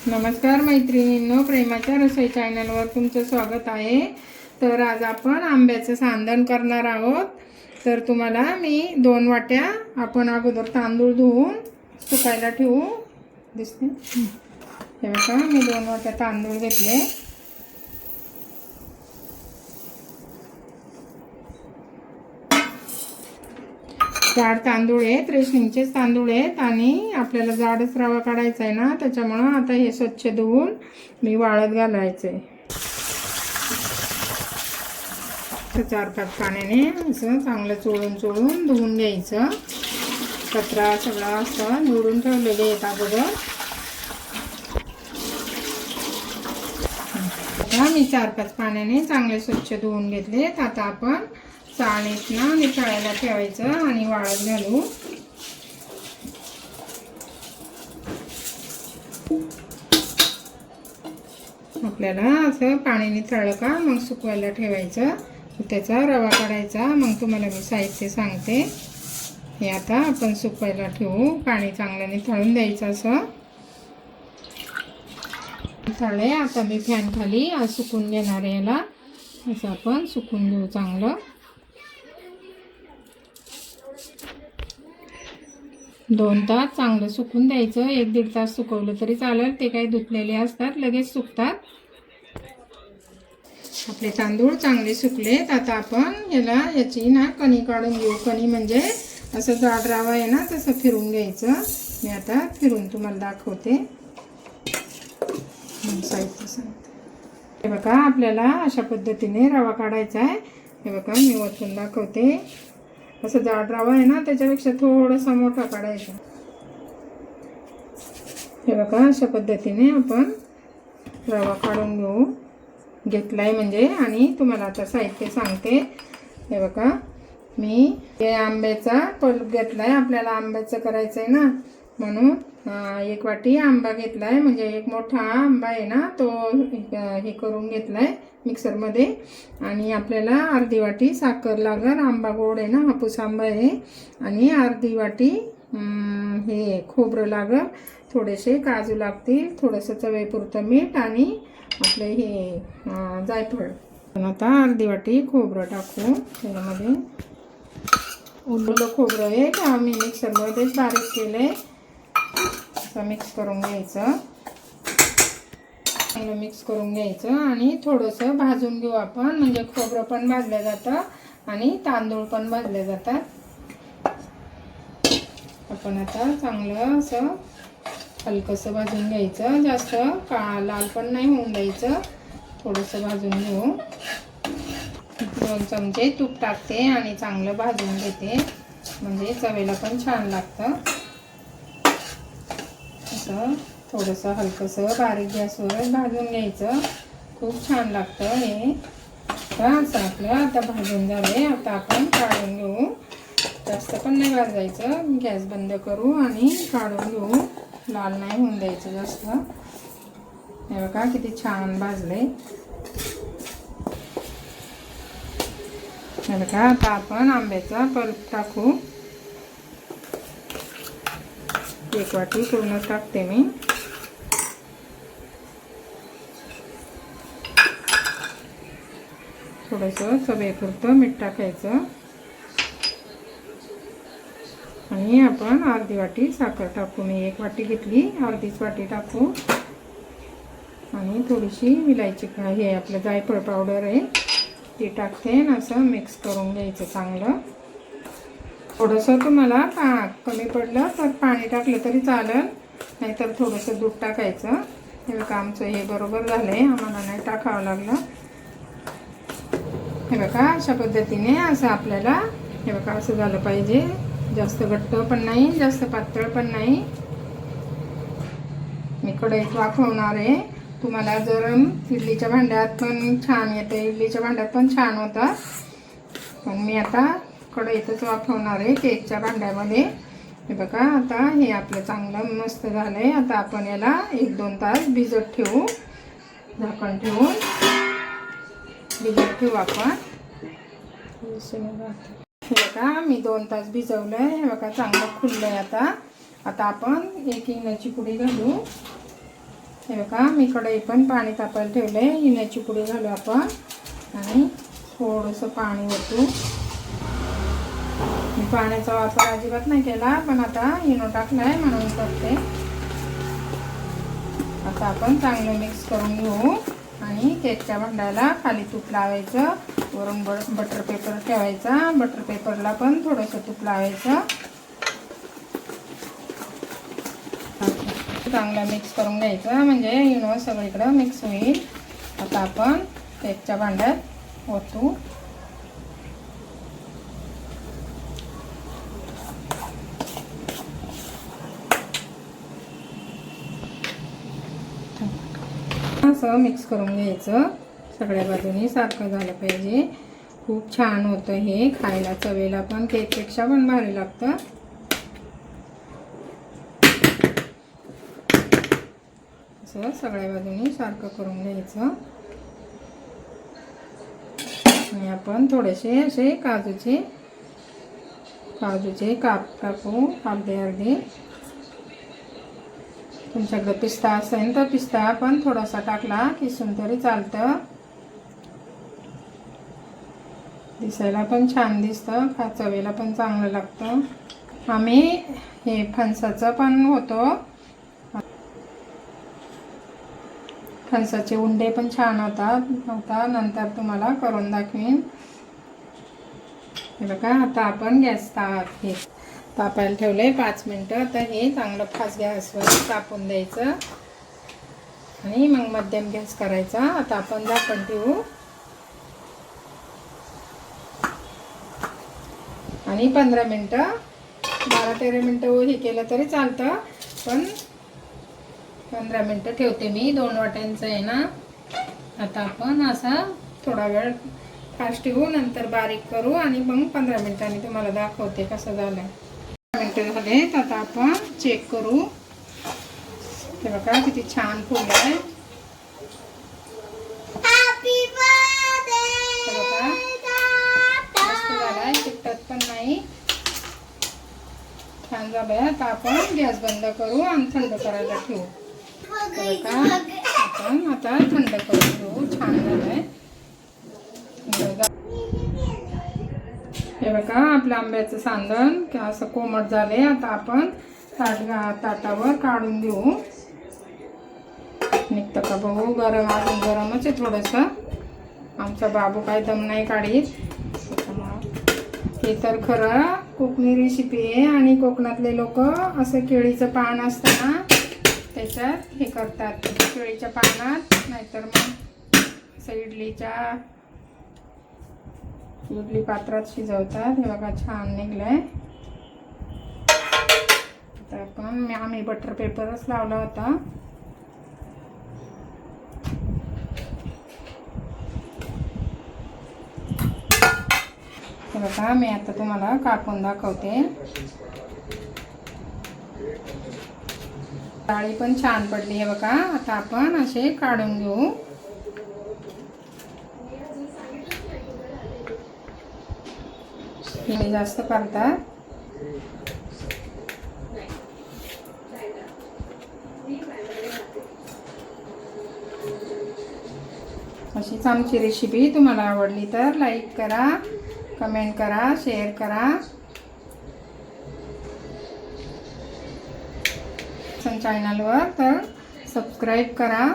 नमस्कार मैत्रिणींनो, प्रेमाच्या रसोई चॅनलवर तुमचं स्वागत आहे। तर आज आपण आंब्याचं सांधण करणार आहोत। तर तुम्हाला मी 2 वाट्या आपण अगोदर तांदूळ धुवून सुकायला ठेवू दिसते। हे बघा, मी 2 वाट्या तांदूळ घेतले। जाड तांदूळ आहेत, रेशनिंगचेच तांदूळ आहेत आणि आपल्याला जाडच रवा काढायचा आहे ना, त्याच्यामुळे आता हे स्वच्छ धुवून मी वाळत घालायचे। 4-5 पाण्याने असं चांगलं चोळून धुवून घ्यायचं। कचरा सगळा असं निवडून ठेवलेले आहेत अगोदर। मी 4-5 पाण्याने चांगले स्वच्छ धुवून घेतलेत। आता आपण चाळणीत ना निथळायला ठेवायचं आणि वाळत घालू। आपल्याला असं पाणी निथळलं का मग सुकवायला ठेवायचं, त्याचा रवा काढायचा। मग तुम्हाला मी साहित्य सांगते। हे आता आपण सुकवायला ठेवू, पाणी चांगलं निथळून द्यायचं असं। निथळले, आता मी फॅन खाली सुकून घेणार आहे याला। असं आपण सुकून घेऊ चांगलं। 2 तास चांगलं सुकून द्यायचं। 1-1.5 तास सुकवलं तरी चालेल, ते काही धुतलेले असतात, लगेच सुकतात। आपले तांदूळ चांगले सुकलेत। आता आपण याची ना कणी काढून घेऊ। कणी म्हणजे असं जाड रवा आहे ना, तसं फिरून घ्यायचं। मी आता फिरून तुम्हाला दाखवते। साहित्य सांगते। हे बघा, आपल्याला अशा पद्धतीने रवा काढायचा आहे। हे बघा, मी ओतून दाखवते। असं जाड रवा आहे ना, त्याच्यापेक्षा थोडासा मोठा काढायचा। हे बघा, अशा पद्धतीने आपण रवा काढून घेतलाय म्हणजे। आणि तुम्हाला आता साहित्य सांगते। हे बघा, मी हे आंब्याचा पल्प घेतलाय। आपल्याला आंब्याचं करायचं आहे ना, म्हणून 1 वाटी आंबा घेतलाय। म्हणजे एक मोठा आंबा आहे ना, तो हे करून घेतलाय मिक्सरमध्ये। आणि आपल्याला अर्धी वाटी साखर लागेल। आंबा गोड आहे ना, हापूस आंबा आहे। आणि अर्धी वाटी हे खोबरं लागेल। थोडेसे काजू लागतील, थोडंसं चवीपुरतं मीठ आणि आपले हे जायफळ। पण आता अर्धी वाटी खोबरं टाकू त्यामध्ये। उरलेलं खोबरं आहे ते आम्ही मिक्सरमध्येच बारीक केलंय। असं मिक्स करून घ्यायचं, चांगलं मिक्स करून घ्यायचं। आणि थोडंसं भाजून घेऊ आपण, म्हणजे खोबरं पण भाजलं जातं आणि तांदूळ पण भाजले जातात। आपण आता चांगलं असं हलकंसं भाजून घ्यायचं, जास्त लाल पण नाही होऊन द्यायचं। थोडंसं भाजून घेऊ। 2 चमचे तूप टाकते आणि चांगलं भाजून घेते, म्हणजे चवीला पण छान लागतं। असं थोडंसं हलकंसं बारीक गॅसवर भाजून घ्यायचं, खूप छान लागतं हे। असं आपलं आता भाजून झाले। आता आपण काढून घेऊ। जास्त पण नाही भाजायचं, गॅस बंद करू आणि काढून घेऊ। लाल नाही होऊन द्यायचं जास्त। हे बघा, किती छान भाजले। हे बघा, आता आपण आंब्याचा पल्प टाकू। 1 वाटी पूर्ण टाकते मी। थोडंसं चवीपुरतं मीठ टाकायचं आणि आपण अर्धी वाटी साखर टाकू। मी 1 वाटी घेतली, अर्धीच वाटी टाकू। आणि थोडीशी विलायची हे आपलं जायफळ पावडर आहे ती टाकते। असं मिक्स करून घ्यायचं चांगलं। थोडंसं तुम्हाला कमी पडलं तर पाणी टाकलं तरी चालेल, नाहीतर थोडंसं दूध टाकायचं। हे बघा, आमचं हे बरोबर झालंय, आम्हाला नाही टाकावं लागलं। हे बघा, अशा पद्धतीने असं आपल्याला, हे बघा, असं झालं पाहिजे। जास्त घट्ट पण नाही, जास्त पातळ पण नाही। मी कढईत वाफवणार आहे। तुम्हाला जर इडलीच्या भांड्यात पण छान येते, इडलीच्या भांड्यात पण छान होतं, पण मी आता कढईतच वाफवणार आहे, केकच्या भांड्यामध्ये। हे बघा, आता हे आपलं चांगलं मस्त झालंय। आता आपण याला 1-2 तास भिजत ठेवू। झाकण ठेवून भिजत ठेवू आपण। हे बघा, मी 2 तास भिजवलंय। हे बघा, चांगलं खुललंय आता। आता आपण 1 इलायची पुडी घालू। हे बघा मी कढई पण पाणी तापायला ठेवले. इन्याची पुडी घालू आपण आणि थोडंसं पाणी ओतू. मी पाण्याचा वापर अजिबात नाही केला, पण आता इनो टाकलाय म्हणून करते. आता आपण चांगलं मिक्स करून घेऊ आणि केकच्या भांड्याला खाली तूप लावायचं, वरून बटर पेपर ठेवायचा. बटर पेपरला पण थोडंसं तूप लावायचं. चांगलं मिक्स करून घ्यायचं म्हणजे इनो सगळीकडं मिक्स होईल. आता आपण केकच्या भांड्यात ओतू. असं मिक्स करून घ्यायचं. सगळ्या बाजूनी सारखं झालं पाहिजे. खूप छान होतं हे खायला, चवेला पण केकपेक्षा पण भारी लागतं. असं सगळ्या बाजूनी सारखं करून घ्यायचं. आणि आपण थोडेसे असे काजूचे काप टाकू, अर्धे. तुमच्याकडे पिस्ता असेल तर पिस्ता पण थोडासा टाकला किसून तरी चालतं. दिसायला पण छान दिसतं, चवेला पण चांगलं लागतं. आम्ही हे फणसाचं पण होतं, फणसाचे उंडे पण छान होता. नंतर तुम्हाला करून दाखवीन. हे बघा आता आपण गॅस तापायला ठेवले 5 मिनटं. तर हे चांगलं फास्ट गॅसवर तापून द्यायचं आणि मग मध्यम गॅस करायचा. आता आपण झाकण ठेवू आणि 15 मिनटं 12-13 मिनटं हे केलं तरी चालतं, पण 15 मिनटं ठेवते मी. 2 वाट्यांचं आहे ना. आता आपण असा थोडा वेळ फास्ट ठेवू, नंतर बारीक करू आणि मग 15 मिनिटांनी तुम्हाला दाखवते कसं झालं. 15 मिनटं झालेत. आता आपण चेक करू. हे बघा किती छान फुललं आहे. मस्त झालाय, चिकटत पण नाही, छान झालंय. आता आपण गॅस बंद करू आणि थंड करायला ठेवू. आपण आता थंड करून घेऊ. छान झालंय. हे बघा आपलं आंब्याचं सांदण असं कोमट झाले. आता आपण ताटावर काढून घेऊ. निघतं का बघू. अजून गरमच आहे थोडंसं. आमचा बाबू काय दम नाही काढीत. हे तर खरं कोकणी रेसिपी आहे आणि कोकणातले लोक असं केळीचं पान असतं ना त्याच्यात हे करतात, केळीच्या पानात, नाहीतर मग असं इडली पात्रात शिजवतात. हे बघा छान निघलंय. आता आपण आम्ही बटर पेपरच लावला होता. हे बघा मी आता तुम्हाला कापून दाखवते. डाळी पण छान पडली. हे बघा आता आपण असे काढून घेऊ. हे जास्त करतात. अशीच आमची रेसिपी तुम्हाला आवडली तर लाईक करा, कमेंट करा, शेअर करा. चॅनलवर तर सबस्क्राईब करा.